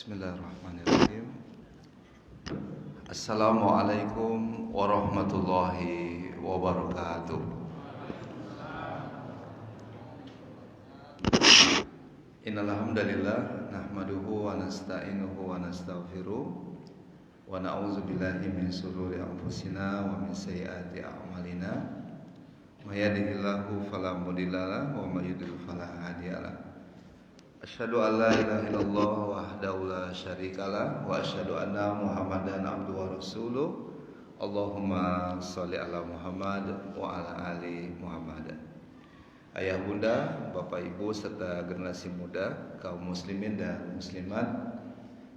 Bismillahirrahmanirrahim. Assalamualaikum warahmatullahi wabarakatuh. Innal hamdalillah nahmaduhu wa nasta'inuhu wa nastaghfiruh wa na'udzu billahi min shururi anfusina wa min sayyiati a'malina. May yahdihillahu fala mudhillalah wa may yudhlil fala hadiyalah. Asyhadu an la ilaha illallah wahdahu la syarikalah wa asyhadu anna Muhammadan abduhu wa rasuluh. Allahumma sholli ala Muhammad wa ala ali Muhammad. Ayah bunda, bapak ibu serta generasi muda, kaum muslimin dan muslimat,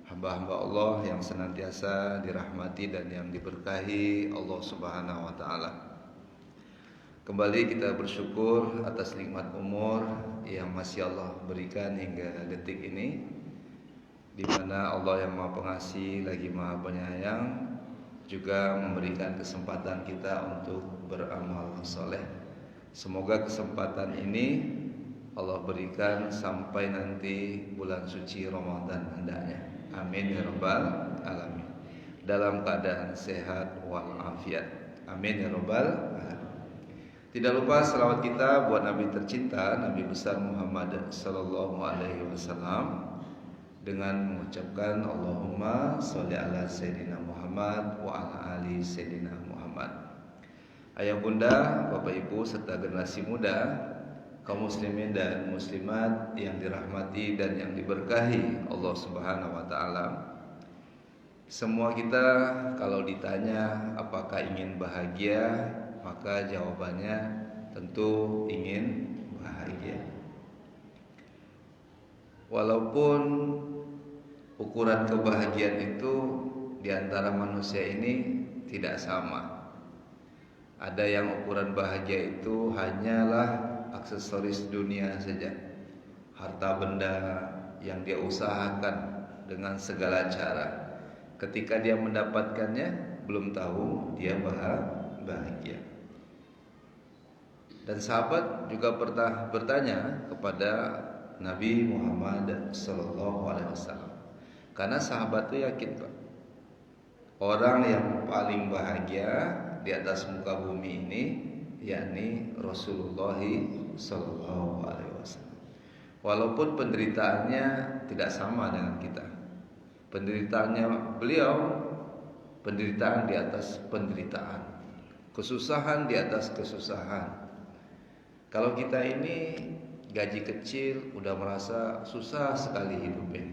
hamba-hamba Allah yang senantiasa dirahmati dan yang diberkahi Allah Subhanahu wa taala. Kembali kita bersyukur atas nikmat umur yang masih Allah berikan hingga detik ini, di mana Allah yang Maha Pengasih lagi Maha Penyayang juga memberikan kesempatan kita untuk beramal soleh. Semoga kesempatan ini Allah berikan sampai nanti bulan suci Ramadan hendaknya. Amin ya rabbal alamin. Dalam keadaan sehat walafiat. Amin ya rabbal alamin. Tidak lupa selawat kita buat Nabi tercinta, Nabi besar Muhammad sallallahu alaihi wasallam, dengan mengucapkan Allahumma sholli ala Sayyidina Muhammad wa ala ali Sayyidina Muhammad. Ayah bunda, bapak ibu serta generasi muda, kaum muslimin dan muslimat yang dirahmati dan yang diberkahi Allah Subhanahu wa taala. Semua kita kalau ditanya apakah ingin bahagia, maka jawabannya tentu ingin bahagia. Walaupun ukuran kebahagiaan itu di antara manusia ini tidak sama. Ada yang ukuran bahagia itu hanyalah aksesoris dunia saja, harta benda yang dia usahakan dengan segala cara. Ketika dia mendapatkannya, belum tahu dia bahagia. Dan sahabat juga pernah bertanya kepada Nabi Muhammad sallallahu alaihi wasallam. Karena sahabat itu yakin, Pak, orang yang paling bahagia di atas muka bumi ini yakni Rasulullah sallallahu alaihi wasallam. Walaupun penderitaannya tidak sama dengan kita. Penderitaannya beliau penderitaan di atas penderitaan, kesusahan di atas kesusahan. Kalau kita ini gaji kecil udah merasa susah sekali hidupnya.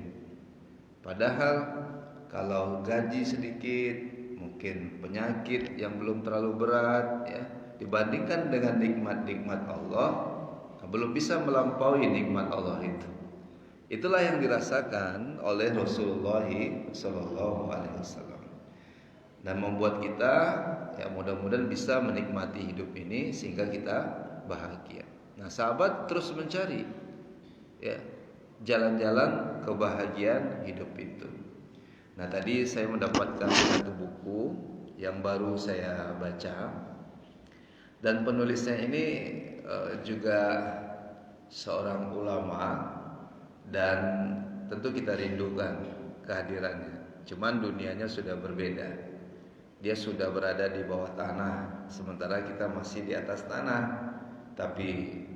Padahal kalau gaji sedikit, mungkin penyakit yang belum terlalu berat ya, dibandingkan dengan nikmat-nikmat Allah, belum bisa melampaui nikmat Allah itu. Itulah yang dirasakan oleh Rasulullah sallallahu alaihi wasallam. Dan membuat kita ya mudah-mudahan bisa menikmati hidup ini sehingga kita bahagia. Nah, sahabat terus mencari ya jalan-jalan kebahagiaan hidup itu. Nah, tadi saya mendapatkan satu buku yang baru saya baca, dan penulisnya ini juga seorang ulama, dan tentu kita rindukan kehadirannya. Cuman dunianya sudah berbeda. Dia sudah berada di bawah tanah, sementara kita masih di atas tanah. Tapi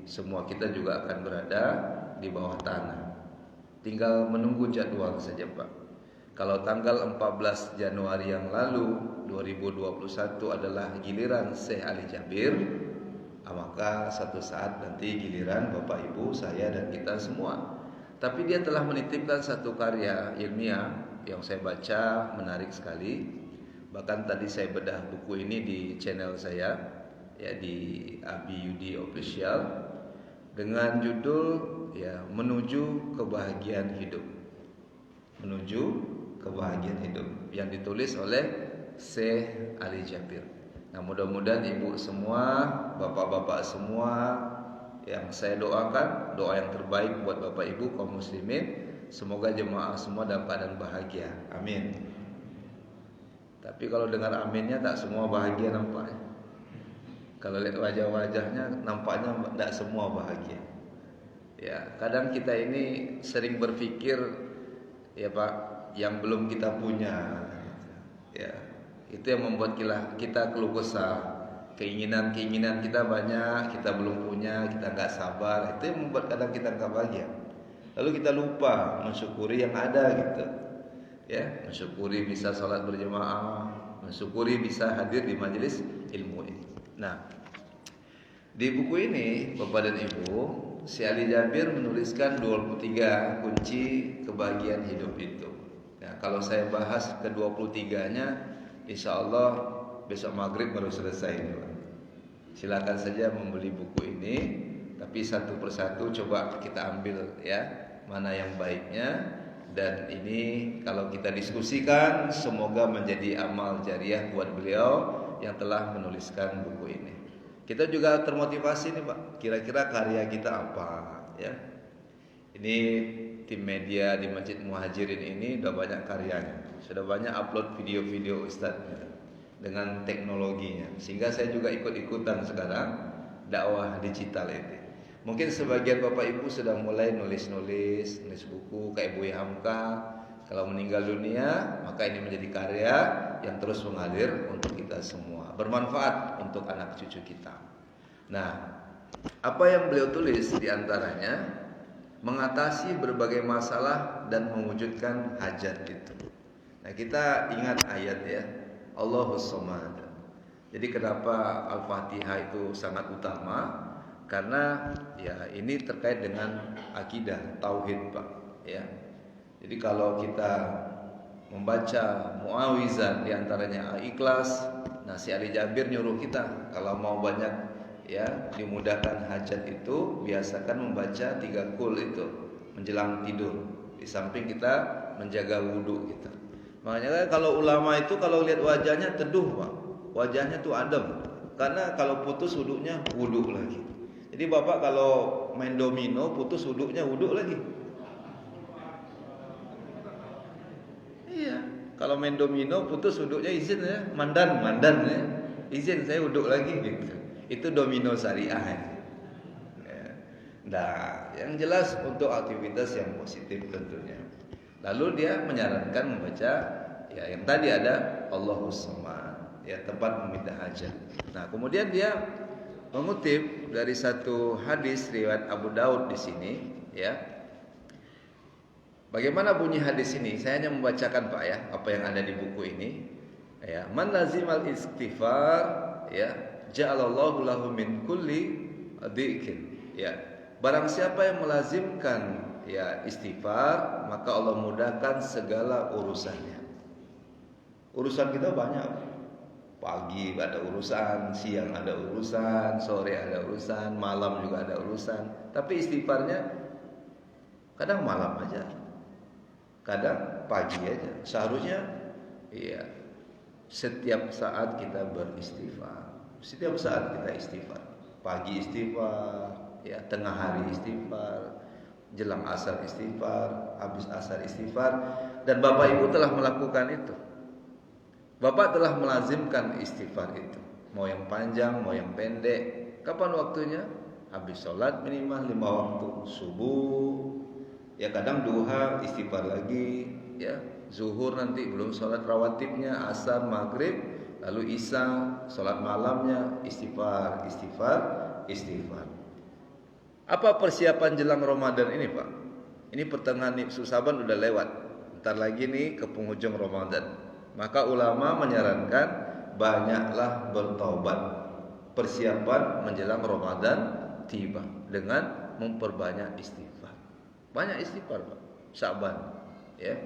semua kita juga akan berada di bawah tanah. Tinggal menunggu jadwal saja, Pak. Kalau tanggal 14 Januari yang lalu 2021 adalah giliran Syekh Ali Jabir, maka satu saat nanti giliran Bapak Ibu, saya dan kita semua. Tapi dia telah menitipkan satu karya ilmiah yang saya baca menarik sekali. Bahkan tadi saya bedah buku ini di channel saya ya, di Abi Yudi Official, dengan judul ya Menuju Kebahagiaan Hidup. Menuju Kebahagiaan Hidup yang ditulis oleh Syekh Ali Jabir. Nah, mudah-mudahan ibu semua, bapak-bapak semua, yang saya doakan doa yang terbaik buat bapak ibu kaum muslimin, semoga jemaah semua dalam keadaan bahagia. Amin. Tapi kalau dengar aminnya tak semua bahagia nampaknya. Kalau lihat wajah-wajahnya nampaknya tidak semua bahagia. Ya, kadang kita ini sering berpikir ya Pak, yang belum kita punya. Ya, itu yang membuat kita keluh kesah. Keinginan kita banyak, kita belum punya, kita nggak sabar. Itu yang membuat kadang kita nggak bahagia. Lalu kita lupa mensyukuri yang ada gitu. Ya, mensyukuri bisa sholat berjamaah, mensyukuri bisa hadir di majelis ilmu ini. Nah, di buku ini Bapak dan Ibu, si Ali Jabir menuliskan 23 kunci kebahagiaan hidup itu. Nah, kalau saya bahas ke-23-nya, insya Allah besok maghrib baru selesai. Silakan saja membeli buku ini, tapi satu persatu coba kita ambil ya, mana yang baiknya. Dan ini kalau kita diskusikan, semoga menjadi amal jariah buat beliau yang telah menuliskan buku ini. Kita juga termotivasi nih Pak, kira-kira karya kita apa ya. Ini tim media di Masjid Muhajirin ini udah banyak karyanya, sudah banyak upload video-video Ustadz dengan teknologinya, sehingga saya juga ikut-ikutan sekarang dakwah digital ini. Mungkin sebagian Bapak Ibu sudah mulai nulis buku kayak Buya Hamka. Kalau meninggal dunia, maka ini menjadi karya yang terus mengalir untuk kita semua, bermanfaat untuk anak cucu kita. Nah, apa yang beliau tulis diantaranya mengatasi berbagai masalah dan mewujudkan hajat itu. Nah, kita ingat ayat ya, Allahus Samad. Jadi kenapa Al-Fatihah itu sangat utama? Karena ya ini terkait dengan akidah tauhid Pak ya. Jadi kalau kita membaca muawizat diantaranya Al-Ikhlas, nah si Ali Jabir nyuruh kita kalau mau banyak ya dimudahkan hajat itu biasakan membaca 3 kul itu menjelang tidur. Di samping kita menjaga wudhu kita. Makanya kalau ulama itu kalau lihat wajahnya teduh Pak, wajahnya tuh adem. Karena kalau putus wudhunya wudhu lagi. Jadi Bapak kalau main domino putus wudhunya wudhu lagi. Iya, kalau main domino putus wudhunya izin ya, mandan ya, izin saya wudhu lagi gitu. Itu domino syariah. Ya. Nah, yang jelas untuk aktivitas yang positif tentunya. Lalu dia menyarankan membaca ya yang tadi ada Allahus Samad, ya tempat meminta hajat. Nah, kemudian dia mengutip dari satu hadis riwayat Abu Daud di sini, ya. Bagaimana bunyi hadis ini? Saya hanya membacakan Pak ya, apa yang ada di buku ini. Ya, man lazimal istighfar, ya, ja'alallahu lahu min kulli dzikr. Ya, barang siapa yang melazimkan ya istighfar, maka Allah mudahkan segala urusannya. Urusan kita banyak. Pagi ada urusan, siang ada urusan, sore ada urusan, malam juga ada urusan. Tapi istighfarnya kadang malam aja, kadang pagi aja. Seharusnya iya, setiap saat kita beristighfar. Setiap saat kita istighfar. Pagi istighfar, ya tengah hari istighfar, jelang asar istighfar, habis asar istighfar. Dan Bapak Ibu telah melakukan itu. Bapak telah melazimkan istighfar itu. Mau yang panjang, mau yang pendek. Kapan waktunya? Habis sholat minimal 5 waktu. Subuh, ya kadang duha istighfar lagi, ya zuhur nanti belum sholat rawatibnya, asar, maghrib, lalu isya, sholat malamnya, istighfar. Apa persiapan jelang Ramadan ini Pak? Ini pertengahan Saban udah lewat. Ntar lagi nih ke penghujung Ramadan. Maka ulama menyarankan banyaklah bertaubat. Persiapan menjelang Ramadan tiba dengan memperbanyak istighfar. Banyak istighfar Pak. Syaban, ya.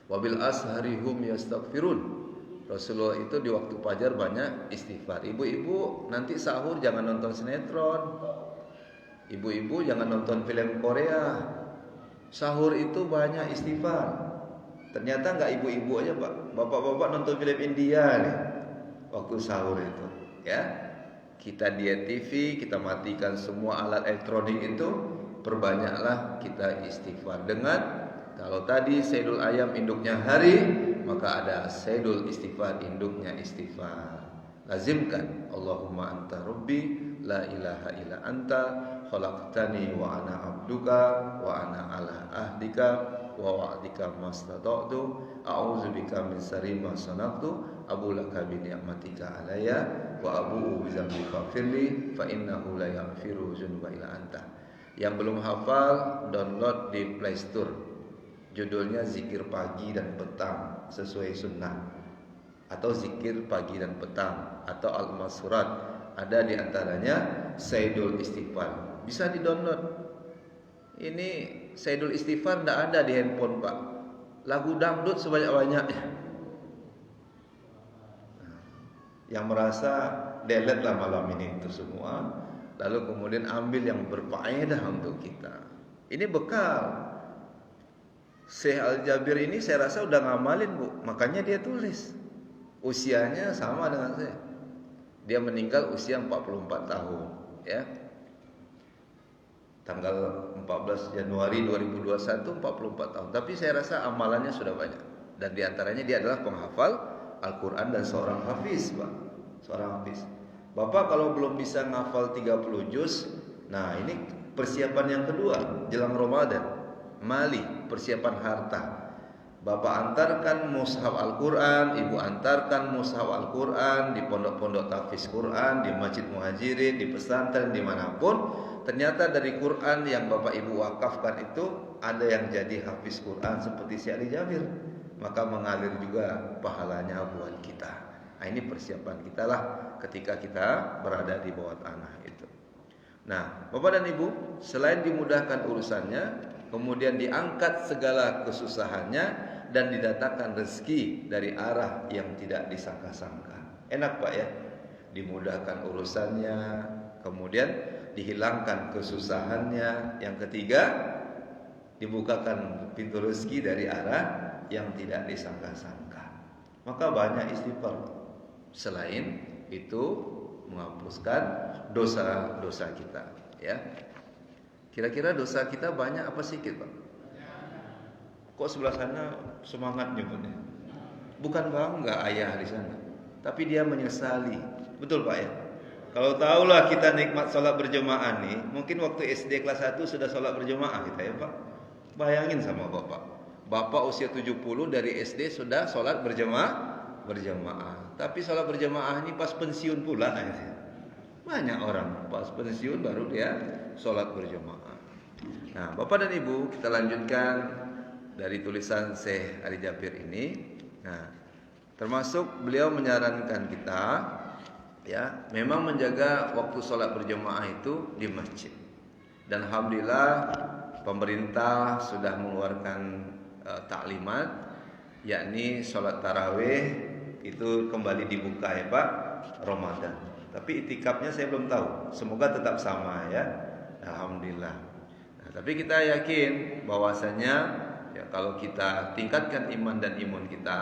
Wabil asharihum yastaghfirun. Rasulullah itu di waktu fajar banyak istighfar. Ibu-ibu nanti sahur jangan nonton sinetron. Ibu-ibu jangan nonton film Korea. Sahur itu banyak istighfar. Ternyata enggak ibu-ibu aja Pak, bapak-bapak nonton film India nih waktu sahur itu, ya. Kita diet TV, kita matikan semua alat elektronik itu, perbanyaklah kita istighfar. Dengan kalau tadi Sayyidul Ayam induknya hari, maka ada Sayyidul Istighfar induknya istighfar. Lazimkan Allahumma anta rabbi la ilaha illa anta khalaqtani wa ana abduka wa ana ala ahdika wa wa'dika mastata'tu a'udzubika min syarri ma sana'tu abu laka bi ni'matika alayya wa abu bi dzambi faghfirli fa innahu la yaghfiru dzunuba illa anta. Yang belum hafal, download di Play Store. Judulnya Zikir Pagi dan Petang sesuai sunnah, atau Zikir Pagi dan Petang, atau Al-Masurat. Ada di antaranya Sayyidul Istighfar. Bisa di-download. Ini Sayyidul Istighfar tidak ada di handphone, Pak. Lagu dangdut sebanyak-banyaknya. Yang merasa delete lah malam ini itu semua, lalu kemudian ambil yang berfaedah untuk kita. Ini bekal. Syekh Al-Jabir ini saya rasa udah ngamalin, Bu. Makanya dia tulis. Usianya sama dengan saya. Dia meninggal usia 44 tahun, ya. Tanggal 14 Januari 2021, 44 tahun. Tapi saya rasa amalannya sudah banyak. Dan diantaranya dia adalah penghafal Al-Quran dan seorang hafiz, Pak. Seorang hafiz. Bapak kalau belum bisa ngafal 30 juz, nah ini persiapan yang kedua jelang Ramadan. Mali, persiapan harta. Bapak antarkan mushaf Al-Quran, ibu antarkan mushaf Al-Quran di pondok-pondok tahfiz Quran, di masjid muhajirin, di pesantren, dimanapun. Ternyata dari Quran yang bapak ibu wakafkan itu ada yang jadi hafiz Quran seperti Syekh Ali Jabir, maka mengalir juga pahalanya buat kita. Nah, ini persiapan kita lah ketika kita berada di bawah tanah itu. Nah, bapak dan ibu, selain dimudahkan urusannya, kemudian diangkat segala kesusahannya dan didatangkan rezeki dari arah yang tidak disangka-sangka. Enak, Pak, ya? Dimudahkan urusannya, kemudian dihilangkan kesusahannya. Yang ketiga, dibukakan pintu rezeki dari arah yang tidak disangka-sangka. Maka banyak istighfar. Selain itu menghapuskan dosa-dosa kita, ya. Kira-kira dosa kita banyak apa sedikit, Pak? Kok sebelah sana semangat nyebutnya? Bukan bangga ayah di sana, tapi dia menyesali. Betul, Pak, ya? Kalau tahulah kita nikmat sholat berjemaah nih, mungkin waktu SD kelas 1 sudah sholat berjemaah kita, ya, Pak. Bayangin sama Bapak. Bapak usia 70 dari SD sudah sholat berjemaah. Tapi sholat berjemaah ini pas pensiun pula. Banyak orang pas pensiun baru dia sholat berjemaah. Nah, Bapak dan Ibu, kita lanjutkan dari tulisan Syekh Ali Jabir ini. Nah, termasuk beliau menyarankan kita, ya, memang menjaga waktu sholat berjemaah itu di masjid. Dan alhamdulillah pemerintah sudah mengeluarkan taklimat, yakni sholat tarawih itu kembali dibuka, ya, Pak, Ramadan. Tapi itikafnya saya belum tahu. Semoga tetap sama, ya. Alhamdulillah. Nah, tapi kita yakin bahwasanya, ya, kalau kita tingkatkan iman dan imun kita,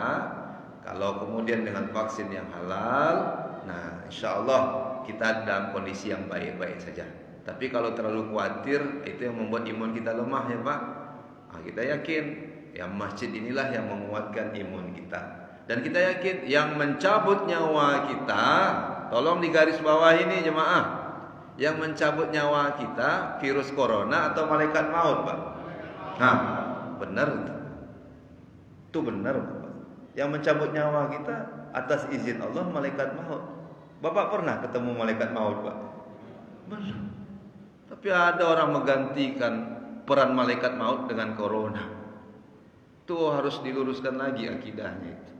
kalau kemudian dengan vaksin yang halal, nah insya Allah kita dalam kondisi yang baik-baik saja. Tapi kalau terlalu khawatir, itu yang membuat imun kita lemah, ya, Pak. Nah, kita yakin, ya, masjid inilah yang menguatkan imun kita. Dan kita yakin yang mencabut nyawa kita, tolong digaris bawah ini jemaah, yang mencabut nyawa kita virus corona atau malaikat maut, Pak? Nah, benar itu benar, Pak. Yang mencabut nyawa kita atas izin Allah malaikat maut. Bapak pernah ketemu malaikat maut, Pak? Belum. Tapi ada orang menggantikan peran malaikat maut dengan corona. Itu harus diluruskan lagi akidahnya itu.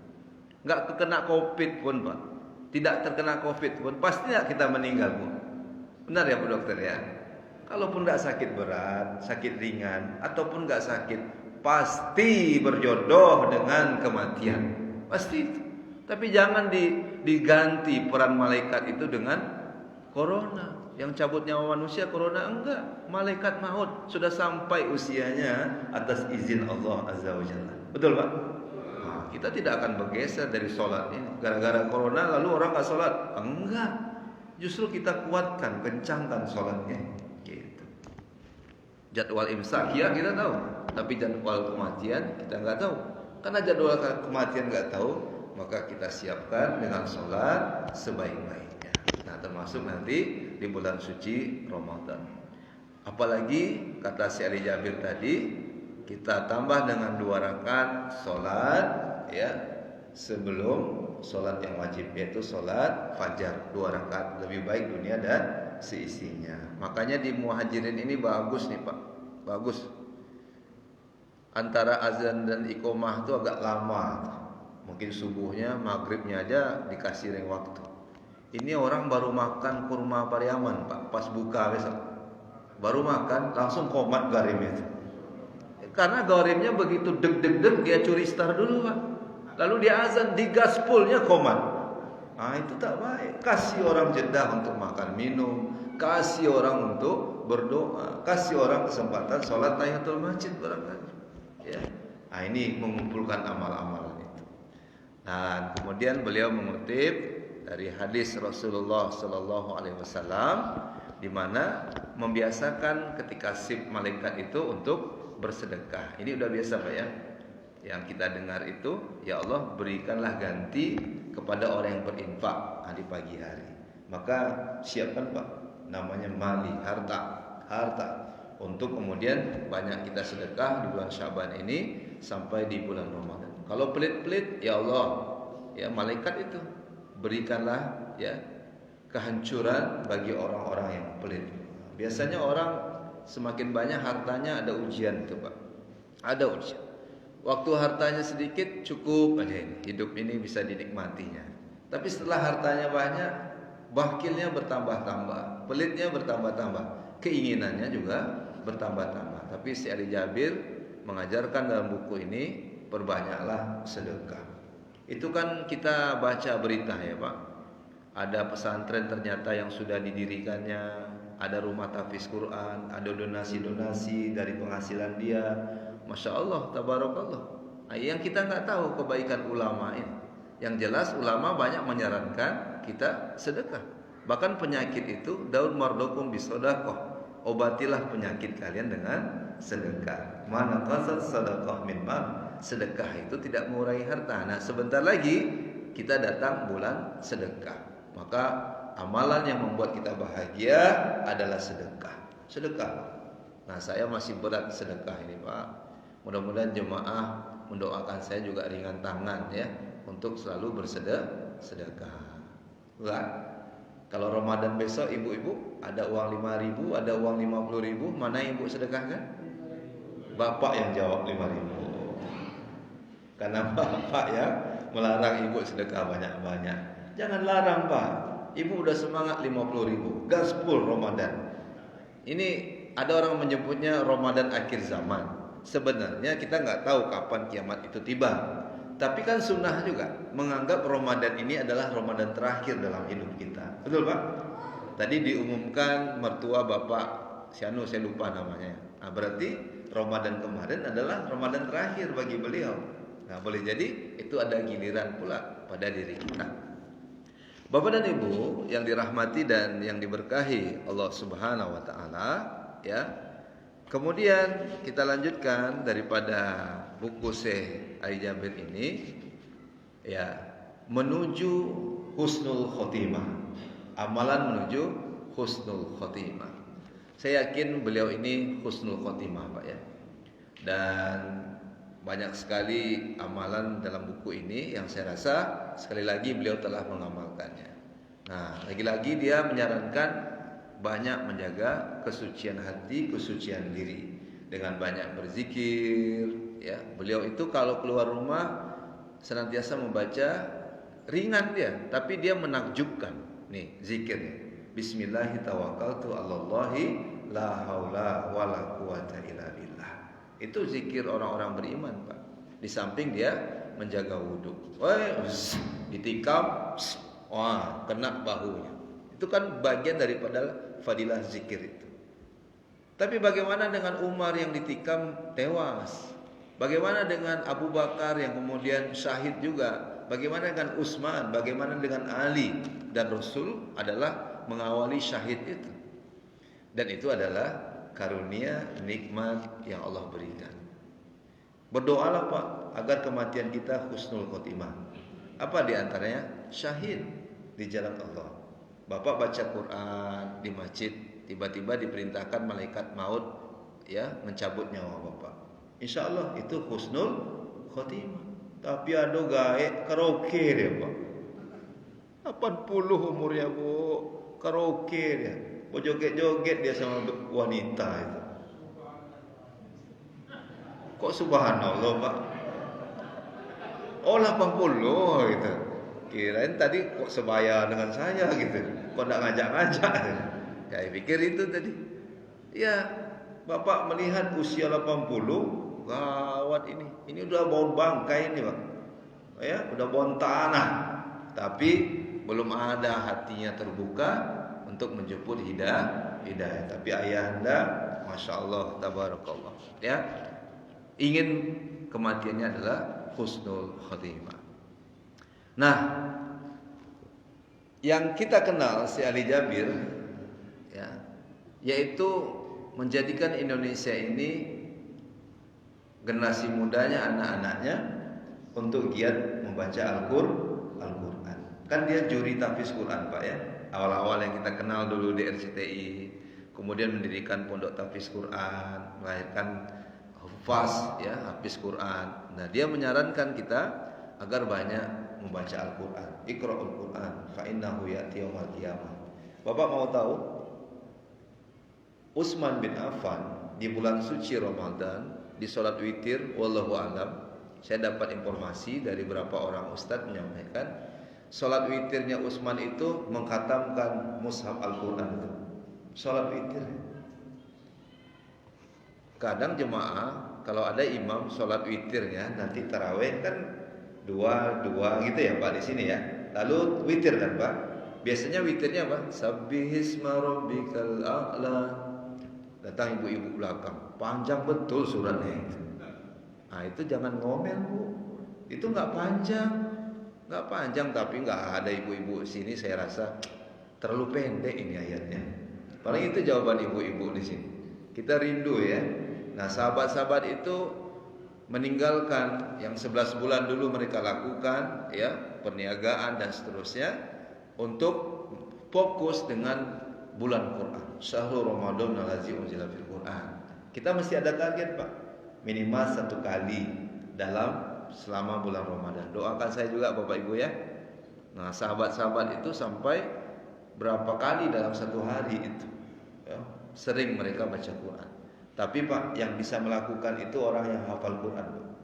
Enggak terkena COVID pun, Pak. Tidak terkena COVID pun pasti kita meninggal, Bu. Benar ya, Bu Dokter, ya? Kalaupun enggak sakit berat, sakit ringan, ataupun enggak sakit, pasti berjodoh dengan kematian. Pasti itu. Tapi jangan diganti peran malaikat itu dengan corona. Yang cabut nyawa manusia corona enggak. Malaikat maut sudah sampai usianya atas izin Allah Azza wa Jalla. Betul, Pak? Nah, kita tidak akan bergeser dari sholat ini. Gara-gara corona lalu orang enggak sholat. Enggak. Justru kita kuatkan, kencangkan sholatnya. Gitu. Jadwal imsak ya kita tahu. Tapi jadwal kematian kita enggak tahu. Karena jadwal kematian enggak tahu, maka kita siapkan dengan sholat sebaik-baiknya. Nah, termasuk nanti di bulan suci Ramadan. Apalagi kata Syekh Ali Jabir tadi, kita tambah dengan 2 rakaat sholat ya sebelum sholat yang wajib, yaitu sholat fajar 2 rakaat, lebih baik dunia dan seisinya. Makanya di Muhajirin ini bagus nih Pak, bagus. Antara azan dan iqomah itu agak lama, mungkin subuhnya, maghribnya aja dikasih reng waktu. Ini orang baru makan kurma Pariaman Pak, pas buka besok baru makan langsung komat garimnya. Karena garimnya begitu deg-deg dia curi star dulu Pak, lalu dia azan digaspolnya komat. Itu tak baik. Kasih orang jeda untuk makan minum, kasih orang untuk berdoa, kasih orang kesempatan sholat tahiyatul masjid barangkali ya. Ini mengumpulkan amal-amalan itu. Nah, kemudian beliau mengutip dari hadis Rasulullah Sallallahu Alaihi Wasallam, di mana membiasakan ketika sip malaikat itu untuk bersedekah. Ini udah biasa Pak ya. Yang kita dengar itu, ya Allah berikanlah ganti kepada orang yang berinfak di pagi hari. Maka siapkan Pak, namanya mali, harta untuk kemudian banyak kita sedekah di bulan Syaban ini sampai di bulan Ramadan. Kalau pelit-pelit, ya Allah, ya malaikat itu berikanlah ya kehancuran bagi orang-orang yang pelit. Biasanya orang semakin banyak hartanya ada ujian itu Pak. Ada ujian. Waktu hartanya sedikit cukup aja ini, hidup ini bisa dinikmatinya. Tapi setelah hartanya banyak, bakhilnya bertambah-tambah, pelitnya bertambah-tambah, keinginannya juga bertambah-tambah. Tapi si Ali Jabir mengajarkan dalam buku ini, perbanyaklah sedekah. Itu kan kita baca berita ya Pak. Ada pesantren ternyata yang sudah didirikannya, ada rumah tahfiz Quran, ada donasi-donasi dari penghasilan dia. Masya Allah, tabarakallah. Yang kita nggak tahu kebaikan ulama ini. Yang jelas ulama banyak menyarankan kita sedekah. Bahkan penyakit itu daun mardokum bisodakoh. Obatilah penyakit kalian dengan sedekah. Mana qasad sadaqah min mal. Sedekah itu tidak mengurangi harta. Nah, sebentar lagi kita datang bulan sedekah. Maka amalan yang membuat kita bahagia adalah sedekah. Sedekah. Nah, saya masih berat sedekah ini Pak. Mudah-mudahan jemaah mendoakan saya juga ringan tangan ya untuk selalu bersedekah. Enggak. Kalau Ramadan besok ibu-ibu ada uang 5.000, ada uang 50.000, mana yang ibu sedekahkan? Bapak yang jawab 5.000. Karena bapak ya melarang ibu sedekah banyak-banyak. Jangan larang Pak. Ibu udah semangat 50.000, gaspol Ramadan. Ini ada orang menyebutnya Ramadan akhir zaman. Sebenarnya kita nggak tahu kapan kiamat itu tiba. Tapi kan sunnah juga menganggap Ramadan ini adalah Ramadan terakhir dalam hidup kita. Betul Pak? Tadi diumumkan mertua Bapak Sianu, saya lupa namanya. Nah, berarti Ramadan kemarin adalah Ramadan terakhir bagi beliau. Nah, boleh jadi itu ada giliran pula pada diri kita. Bapak dan Ibu yang dirahmati dan yang diberkahi Allah Subhanahu wa taala, ya. Kemudian kita lanjutkan daripada buku Syekh Ali Jabir ini, ya, menuju husnul khotimah. Amalan menuju husnul khotimah. Saya yakin beliau ini husnul khotimah, Pak ya. Dan banyak sekali amalan dalam buku ini yang saya rasa sekali lagi beliau telah mengamalkannya. Nah, lagi-lagi dia menyarankan banyak menjaga kesucian hati, kesucian diri dengan banyak berzikir. Ya, beliau itu kalau keluar rumah senantiasa membaca, ringan dia, tapi dia menakjubkan. Nih zikirnya. Bismillahirrahmanirrahim. Allahi la haula wala quwata illa billah. Itu zikir orang-orang beriman, Pak. Di samping dia menjaga wudhu. Ditikam, wah, kena bahunya. Itu kan bagian daripada fadilah zikir itu. Tapi bagaimana dengan Umar yang ditikam tewas? Bagaimana dengan Abu Bakar yang kemudian syahid juga? Bagaimana dengan Utsman? Bagaimana dengan Ali? Dan Rasul adalah mengawali syahid itu. Dan itu adalah karunia nikmat yang Allah berikan. Berdoalah Pak agar kematian kita husnul khotimah. Apa diantaranya? Syahid di jalan Allah. Bapak baca Quran di masjid, tiba-tiba diperintahkan malaikat maut ya mencabut nyawa Bapak. Insya Allah itu husnul khotimah. Tapi ada gaek karaoke dia Pak. 80 umurnya Bu, karaoke dia. Mau joget-joget dia sama wanita itu. Kok subhanallah Pak? Oh 80 gitu. Kirain tadi kok sebaya dengan saya gitu. Kok enggak ngajak-ngajak. Kayak pikir itu tadi. Ya, Bapak melihat usia 80, gawat ini. Ini udah bau bangkai ini, Pak. Ya, udah bau tanah. Tapi belum ada hatinya terbuka untuk menjemput hidayah. Tapi ayahanda, masya Allah, tabarakallah. Ya, ingin kematiannya adalah husnul khotimah. Nah, yang kita kenal si Ali Jabir, ya, yaitu menjadikan Indonesia ini generasi mudanya, anak-anaknya untuk giat membaca Al-Quran. Kan dia juri tahfiz Quran Pak ya. Awal-awal yang kita kenal dulu di RCTI, kemudian mendirikan pondok tahfiz Quran, melahirkan hufaz ya, hafiz Quran. Nah, dia menyarankan kita agar banyak membaca Al-Quran. Iqra'ul Quran fa innahu ya'ti yaumil qiyamah. Bapak mau tahu? Utsman bin Affan di bulan suci Ramadan di salat witir, wallahu alam, saya dapat informasi dari beberapa orang ustadz menyampaikan salat witirnya Utsman itu mengkhatamkan mushaf Al-Quran itu. Salat witir. Kadang jemaah kalau ada imam salat witirnya nanti tarawih kan dua gitu ya Pak di sini ya. Lalu witir kan Pak. Biasanya witirnya apa? Sabbihisma rabbikal a'la. Datang ibu-ibu belakang, panjang betul suratnya itu. Nah itu jangan ngomel Bu. Itu nggak panjang tapi nggak ada ibu-ibu sini saya rasa terlalu pendek ini ayatnya. Paling itu jawaban ibu-ibu di sini. Kita rindu ya. Nah sahabat-sahabat itu meninggalkan yang 11 bulan dulu mereka lakukan ya, perniagaan dan seterusnya untuk fokus dengan bulan Quran. Syahrul Ramadan allazi unzila fil Quran. Kita mesti ada target Pak, minimal 1 kali dalam selama bulan Ramadan. Doakan saya juga Bapak Ibu ya. Nah sahabat-sahabat itu sampai berapa kali dalam 1 hari itu ya, sering mereka baca Quran. Tapi Pak, yang bisa melakukan itu orang yang hafal Quran.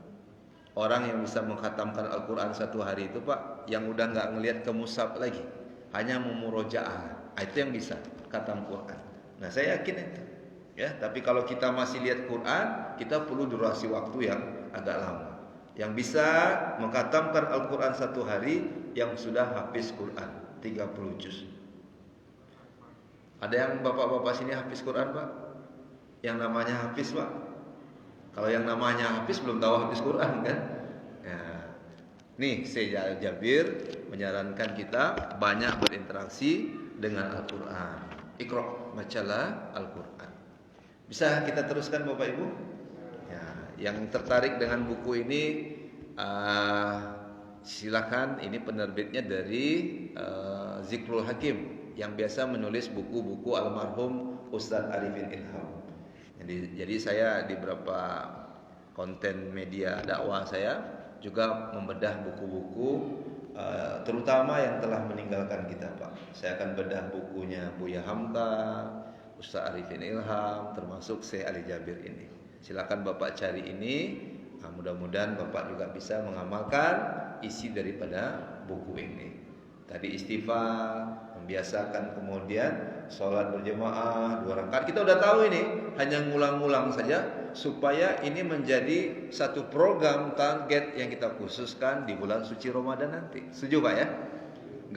Orang yang bisa mengkhatamkan Al-Quran 1 hari itu Pak, yang udah nggak ngelihat ke mushaf lagi, hanya memurojaah. Itu yang bisa khatam Quran. Nah saya yakin itu ya. Tapi kalau kita masih lihat Quran, kita perlu durasi waktu yang agak lama. Yang bisa mengkhatamkan Al-Quran 1 hari, yang sudah hafiz Quran 30 juz. Ada yang bapak-bapak sini hafiz Quran Pak? Yang namanya hafiz Pak? Kalau yang namanya hafiz belum tahu hafiz Quran kan? Ya. Nih Syekh Jabir menyarankan kita banyak berinteraksi dengan Al-Quran. Iqra', bacalah Al-Quran. Bisa kita teruskan Bapak Ibu? Ya, yang tertarik dengan buku ini silakan. Ini penerbitnya dari Zikrul Hakim yang biasa menulis buku-buku almarhum Ustadz Arifin Ilham. Jadi saya di beberapa konten media dakwah saya juga membedah buku-buku terutama yang telah meninggalkan kita Pak. Saya akan bedah bukunya Buya Hamka, Ustaz Arifin Ilham, termasuk Syekh Ali Jabir ini. Silakan Bapak cari ini. Nah, mudah-mudahan Bapak juga bisa mengamalkan isi daripada buku ini. Tadi istighfar, membiasakan kemudian sholat berjemaah 2 rakaat. Kita udah tahu ini, hanya ngulang-ngulang saja supaya ini menjadi satu program target yang kita khususkan di bulan suci Ramadan nanti. Setuju Pak ya?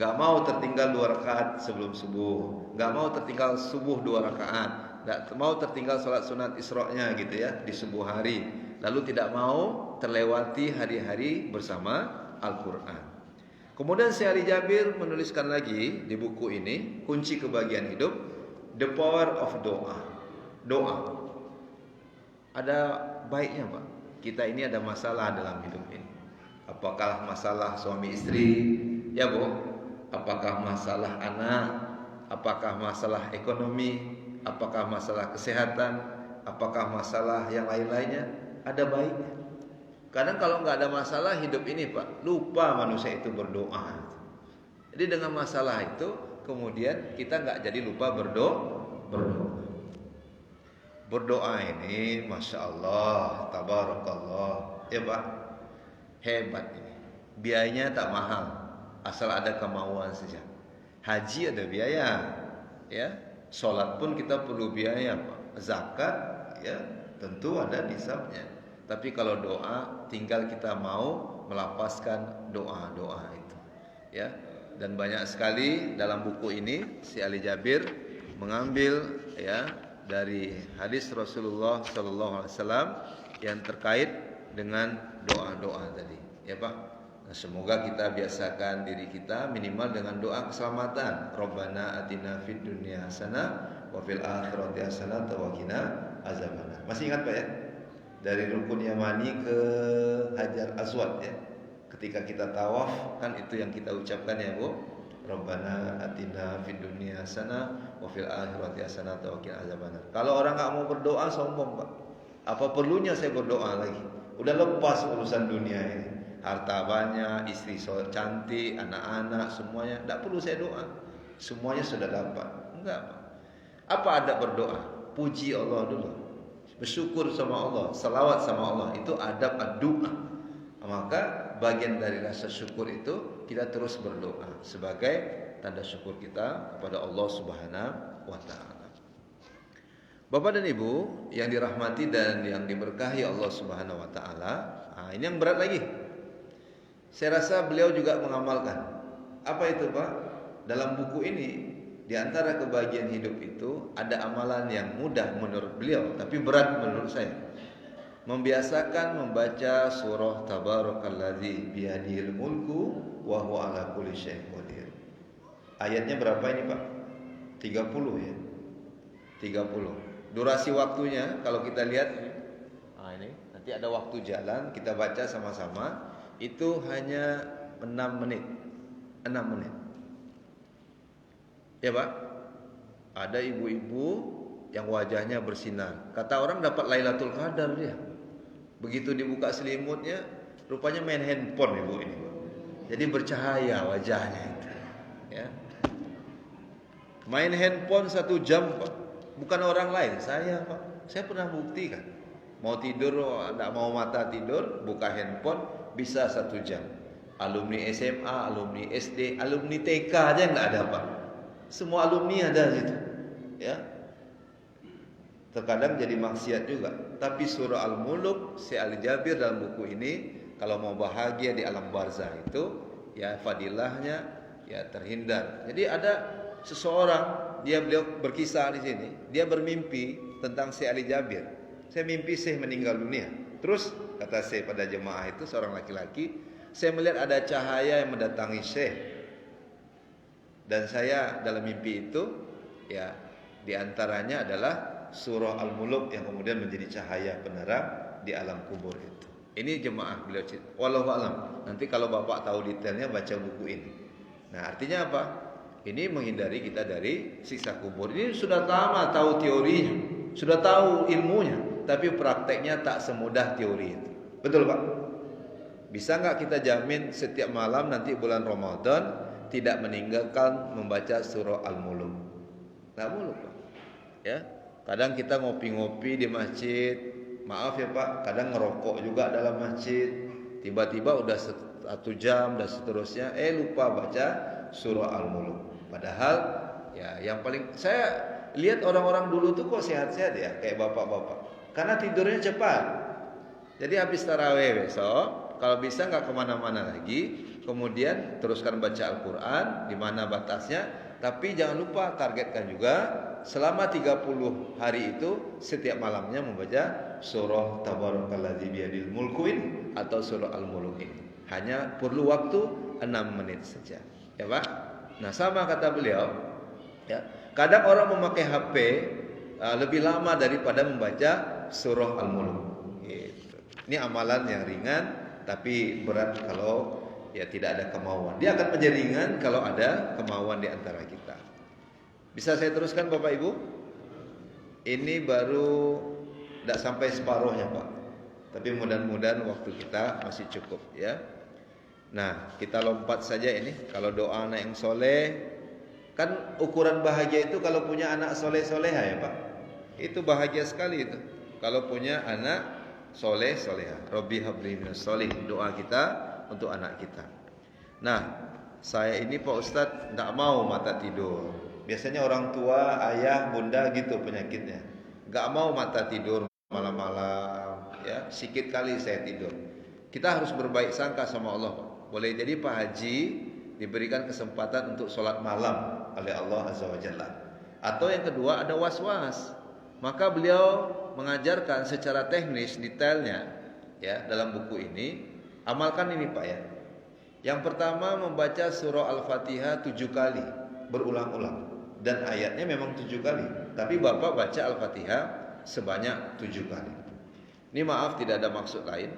Gak mau tertinggal 2 rakaat sebelum subuh, gak mau tertinggal subuh 2 rakaat, gak mau tertinggal sholat sunat Isra-nya gitu ya di subuh hari. Lalu tidak mau terlewati hari-hari bersama Al-Quran. Kemudian Syekh Ali Jabir menuliskan lagi di buku ini, kunci kebahagiaan hidup, The Power of Doa. Doa. Ada baiknya Pak. Kita ini ada masalah dalam hidup ini. Apakah masalah suami istri? Ya Bu. Apakah masalah anak? Apakah masalah ekonomi? Apakah masalah kesehatan? Apakah masalah yang lain-lainnya? ada baiknya. Kadang kalau nggak ada masalah hidup ini Pak, lupa manusia itu berdoa. Jadi dengan masalah itu kemudian kita nggak jadi lupa berdoa. Berdoa ini, masya Allah, tabarakallah, ya Pak, hebat ini. Biayanya tak mahal, asal ada kemauan saja. Haji ada biaya, ya. Sholat pun kita perlu biaya, Pak. Zakat, ya, tentu ada nisabnya. Tapi kalau doa, tinggal kita mau melapaskan doa-doa itu, ya. Dan banyak sekali dalam buku ini si Ali Jabir mengambil, ya, dari hadis Rasulullah Sallallahu Alaihi Wasallam yang terkait dengan doa-doa tadi, ya Pak. Nah, semoga kita biasakan diri kita minimal dengan doa keselamatan. Rabbana atina fid dunya hasanah wa fil akhirati hasanah wa qina azabannar. Masih ingat Pak ya? Dari Rukun Yamani ke Hajar Aswad ya. Ketika kita tawaf kan itu yang kita ucapkan ya Bu. Rabbana atina fid dunya hasanah wa fil akhirati hasanah wa qina azabannar. Kalau orang enggak mau berdoa sombong Pak. Apa perlunya saya berdoa lagi? Udah lepas urusan dunia ini. Harta banyak, istri cantik, anak-anak, semuanya. Tidak perlu saya doa. Semuanya sudah dapat. Enggak Pak. Apa adab berdoa? Puji Allah dulu. Bersyukur sama Allah. Salawat sama Allah. Itu adab doa. Maka bagian dari rasa syukur itu kita terus berdoa. Sebagai tanda syukur kita kepada Allah Subhanahu wa ta'ala. Bapak dan Ibu yang dirahmati dan yang diberkahi Allah Subhanahu wa ta'ala. Nah, ini yang berat lagi. Saya rasa beliau juga mengamalkan. Apa itu Pak? Dalam buku ini, di antara kebahagiaan hidup itu ada amalan yang mudah menurut beliau, tapi berat menurut saya. Membiasakan membaca surah Tabarakalladzi biyadihil mulku wa huwa ala kulli syai'in qadir. Ayatnya berapa ini Pak? 30 ya. 30. Durasi waktunya kalau kita lihat ini nanti ada waktu jalan, kita baca sama-sama. Itu hanya 6 menit. 6 menit. Ya Pak. Ada ibu-ibu yang wajahnya bersinar. Kata orang dapat Lailatul Qadar dia. Begitu dibuka selimutnya, rupanya main handphone ibu ini. Jadi bercahaya wajahnya itu. Ya. Main handphone 1 jam Pak. Bukan orang lain, saya Pak. Saya pernah buktikan. Mau tidur, tidak mau mata tidur, buka handphone. Bisa 1 jam. Alumni SMA, alumni SD, alumni TK aja nggak ada Pak. Semua alumni ada situ. Ya. Terkadang jadi maksiat juga. Tapi surah Al-Mulk si Ali Jabir dalam buku ini kalau mau bahagia di alam barzah itu ya fadilahnya ya terhindar. Jadi ada seseorang beliau berkisah di sini, dia bermimpi tentang si Ali Jabir. Saya mimpi Syekh meninggal dunia. Terus kata Syekh pada jemaah itu seorang laki-laki, saya melihat ada cahaya yang mendatangi Syekh. Dan saya dalam mimpi itu ya diantaranya adalah surah Al-Mulk yang kemudian menjadi cahaya penerang di alam kubur itu. Ini jemaah beliau cerita. Wallahu alam. Nanti kalau Bapak tahu detailnya baca buku ini. Nah, artinya apa? Ini menghindari kita dari siksa kubur. Ini sudah lama tahu teorinya, sudah tahu ilmunya, tapi prakteknya tak semudah teori itu. Betul Pak? Bisa nggak kita jamin setiap malam nanti bulan Ramadan tidak meninggalkan membaca surah Al-Mulk? Nggak boleh Pak. Ya, kadang kita ngopi-ngopi di masjid. Maaf ya Pak, kadang ngerokok juga dalam masjid. Tiba-tiba udah 1 jam dan seterusnya, lupa baca surah Al-Mulk. Padahal ya yang paling saya lihat orang-orang dulu tuh kok sehat-sehat ya, kayak bapak-bapak. Karena tidurnya cepat. Jadi habis tarawih besok, kalau bisa nggak kemana-mana lagi, kemudian teruskan baca Al-Quran, di mana batasnya. Tapi jangan lupa targetkan juga selama 30 hari itu setiap malamnya membaca surah Tabarakalladzi biyadihil mulku atau surah Al-Mulk ini. Hanya perlu waktu 6 menit saja. Ya Pak? Nah sama kata beliau, ya, kadang orang memakai HP lebih lama daripada membaca surah Al-Mulk. Gitu. Ini amalan yang ringan tapi berat kalau ya tidak ada kemauan. Dia akan menjadi ringan kalau ada kemauan di antara kita. Bisa saya teruskan Bapak Ibu? Ini baru tidak sampai separuhnya Pak. Tapi mudah-mudahan waktu kita masih cukup ya. Nah, kita lompat saja ini. Kalau doa anak yang soleh, kan ukuran bahagia itu kalau punya anak soleh-soleha ya Pak. Itu bahagia sekali itu. Kalau punya anak soleh-soleha. Robbi habli minas solihin. Doa kita untuk anak kita. Nah, saya ini Pak Ustadz tidak mau mata tidur. Biasanya orang tua, ayah, bunda gitu penyakitnya. Gak mau mata tidur malam-malam. Ya, sikit kali saya tidur. Kita harus berbaik sangka sama Allah Pak. Boleh jadi Pak Haji diberikan kesempatan untuk sholat malam oleh Allah Azza wa Jalla. Atau yang kedua ada was-was. Maka beliau mengajarkan secara teknis detailnya ya dalam buku ini. Amalkan ini Pak ya. Yang pertama membaca surah Al-Fatihah 7 kali berulang-ulang. Dan ayatnya memang 7 kali. Tapi Bapak baca Al-Fatihah sebanyak 7 kali. Ini maaf tidak ada maksud lain.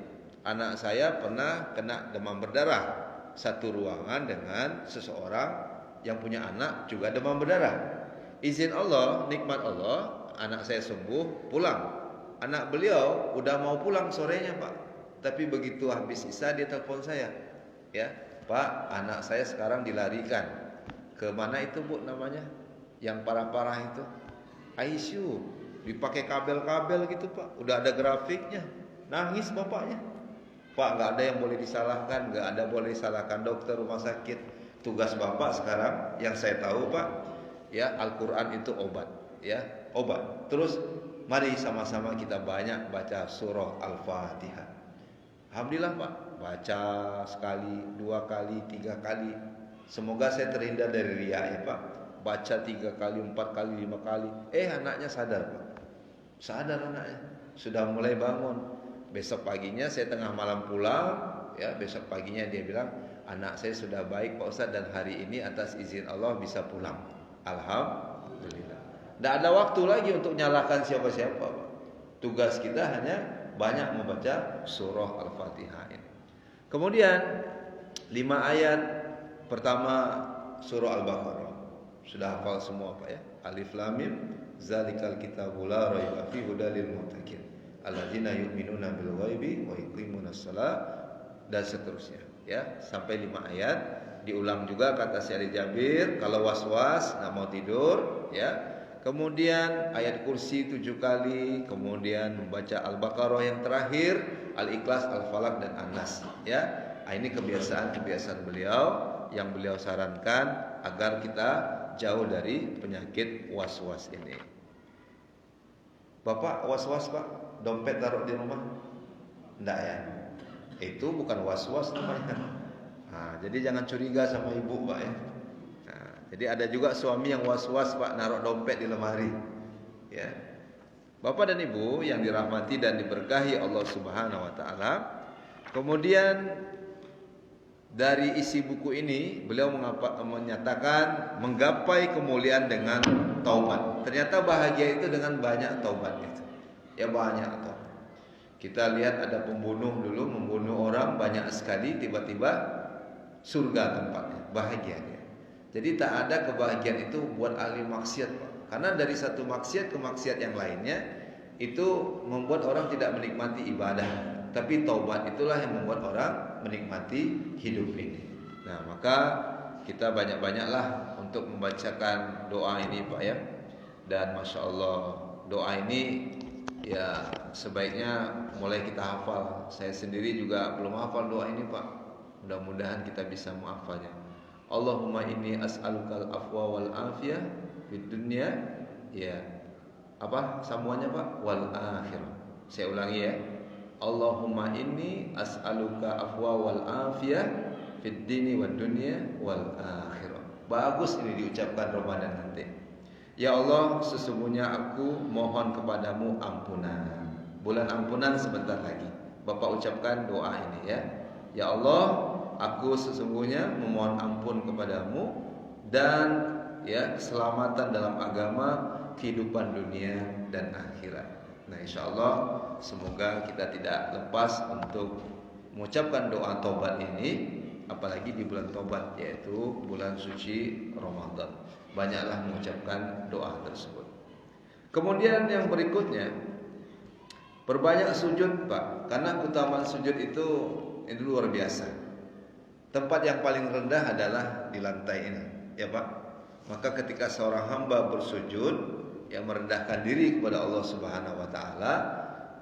Anak saya pernah kena demam berdarah. Satu ruangan dengan seseorang yang punya anak juga demam berdarah. Izin Allah, nikmat Allah, anak saya sembuh, pulang. Anak beliau udah mau pulang sorenya Pak. Tapi begitu habis isya dia telepon saya. Ya, Pak, anak saya sekarang dilarikan. Ke mana itu Bu namanya? Yang parah-parah itu. ICU. Dipakai kabel-kabel gitu Pak. Udah ada grafiknya. Nangis bapaknya. Pak, nggak ada yang boleh disalahkan, nggak ada boleh disalahkan dokter rumah sakit. Tugas Bapak sekarang yang saya tahu Pak, ya Al-Quran itu obat, ya obat. Terus mari sama-sama kita banyak baca surah Al-Fatihah. Alhamdulillah Pak, baca sekali, 2 kali, 3 kali. Semoga saya terhindar dari riya ya Pak. Baca 3 kali, 4 kali, 5 kali. Anaknya sadar Pak, sadar anaknya, sudah mulai bangun. Besok paginya saya tengah malam pulang, ya besok paginya dia bilang, anak saya sudah baik Pak Ustadz dan hari ini atas izin Allah bisa pulang. Alhamdulillah. Tidak ada waktu lagi untuk nyalakan siapa-siapa Pak. Tugas kita hanya banyak membaca surah Al-Fatihah ini. Kemudian 5 ayat pertama surah Al-Baqarah. Sudah hafal semua Pak ya. Alif Lam Mim, zalikal kitabul la raiba fihi hudal lil muttaqin. Alladzina yu'minuna bil ghaibi wa yuqimunas shalah dan seterusnya ya sampai 5 ayat. Diulang juga kata Syekh Jabir kalau was-was enggak mau tidur ya. Kemudian ayat kursi 7 kali, kemudian membaca Al-Baqarah yang terakhir, Al-Ikhlas, Al-Falaq dan An-Nas ya. Ini kebiasaan-kebiasaan beliau yang beliau sarankan agar kita jauh dari penyakit was-was ini. Bapak was-was Pak? Dompet taruh di rumah? Enggak ya. Itu bukan was-was namanya. Nah, jadi jangan curiga sama ibu Pak ya. Nah, jadi ada juga suami yang was-was Pak naruh dompet di lemari. Ya. Bapak dan Ibu yang dirahmati dan diberkahi Allah Subhanahu wa taala. Kemudian dari isi buku ini beliau menyatakan menggapai kemuliaan dengan taubat. Ternyata bahagia itu dengan banyak taubat itu. Ya banyak atau kita lihat ada pembunuh dulu membunuh orang banyak sekali tiba-tiba surga tempatnya bahagia dia. Jadi tak ada kebahagiaan itu buat ahli maksiat Pak. Karena dari satu maksiat ke maksiat yang lainnya itu membuat orang tidak menikmati ibadah. Tapi taubat itulah yang membuat orang menikmati hidup ini. Nah maka kita banyak-banyaklah untuk membacakan doa ini Pak ya. Dan Masya Allah doa ini ya sebaiknya mulai kita hafal. Saya sendiri juga belum hafal doa ini Pak. Mudah-mudahan kita bisa menghafalnya. Allahumma inni as'alukal afwa wal afiyah fid dunya ya. Apa sambungannya Pak? Wal akhirah. Saya ulangi ya. Allahumma inni as'aluka afwa wal afiyah fid dini wad dunya wal akhirah. Bagus ini diucapkan Ramadan nanti. Ya Allah, sesungguhnya aku mohon kepadamu ampunan. Bulan ampunan sebentar lagi. Bapak ucapkan doa ini ya. Ya Allah, aku sesungguhnya memohon ampun kepadamu dan ya keselamatan dalam agama, kehidupan dunia dan akhirat. Nah, insyaallah semoga kita tidak lepas untuk mengucapkan doa taubat ini, apalagi di bulan taubat yaitu bulan suci Ramadan. Banyaklah mengucapkan doa tersebut. Kemudian yang berikutnya Perbanyak sujud Pak, karena keutamaan sujud itu luar biasa. Tempat yang paling rendah adalah di lantai ini, ya Pak. Maka ketika seorang hamba bersujud yang merendahkan diri kepada Allah Subhanahu wa taala,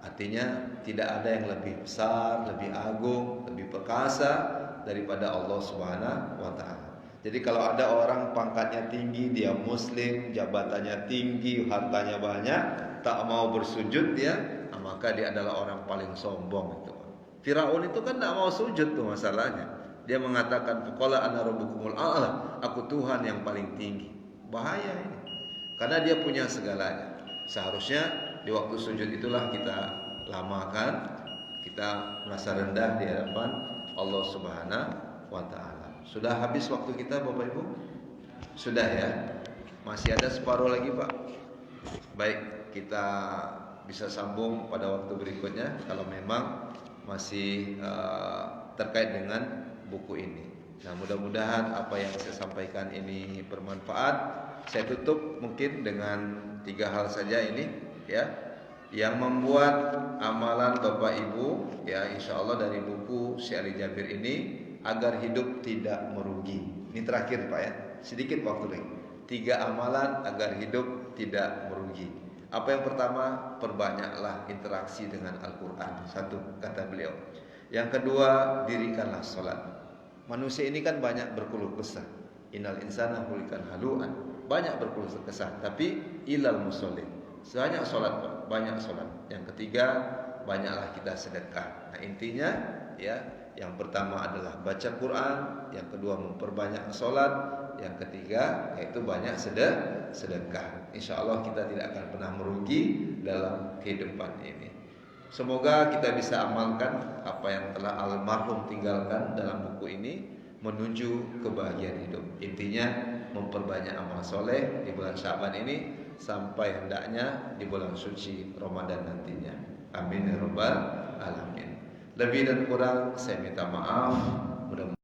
artinya tidak ada yang lebih besar, lebih agung, lebih perkasa daripada Allah Subhanahu wa taala. Jadi kalau ada orang pangkatnya tinggi, dia muslim, jabatannya tinggi, hartanya banyak, tak mau bersujud dia, maka dia adalah orang paling sombong itu. Firaun itu kan tak mau sujud tuh masalahnya. Dia mengatakan qala ana rabbukumul a'la, aku Tuhan yang paling tinggi. Bahaya ini. Karena dia punya segalanya. Seharusnya di waktu sujud itulah kita lamakan, kita merasa rendah di hadapan Allah Subhanahu wa taala. Sudah habis waktu kita Bapak Ibu? Sudah ya? Masih ada separuh lagi Pak. Baik, kita bisa sambung pada waktu berikutnya kalau memang masih terkait dengan buku ini. Nah, mudah-mudahan apa yang saya sampaikan ini bermanfaat. Saya tutup mungkin dengan 3 hal saja ini ya, yang membuat amalan Bapak Ibu ya insyaallah dari buku Syekh Ali Jabir ini agar hidup tidak merugi. Ini terakhir Pak ya, sedikit waktu lagi. 3 amalan agar hidup tidak merugi. Apa yang pertama, perbanyaklah interaksi dengan Al-Quran. 1 kata beliau. Yang kedua, dirikanlah sholat. Manusia ini kan banyak berkeluh kesah. Innal insana khuliqan halu'an. Banyak berkeluh kesah, tapi ilal musallin. Banyak sholat Pak, banyak sholat. Yang ketiga, banyaklah kita sedekah. Nah intinya ya, yang pertama adalah baca Quran, yang kedua memperbanyak sholat, yang ketiga yaitu banyak sedekah. Insya Allah kita tidak akan pernah merugi dalam kehidupan ini. Semoga kita bisa amalkan apa yang telah almarhum tinggalkan dalam buku ini menuju kebahagiaan hidup. Intinya memperbanyak amal soleh di bulan Syaban ini sampai hendaknya di bulan suci Ramadan nantinya. Amin ya rabbal alamin. Lebih dan kurang saya minta maaf. Mudah-mudahan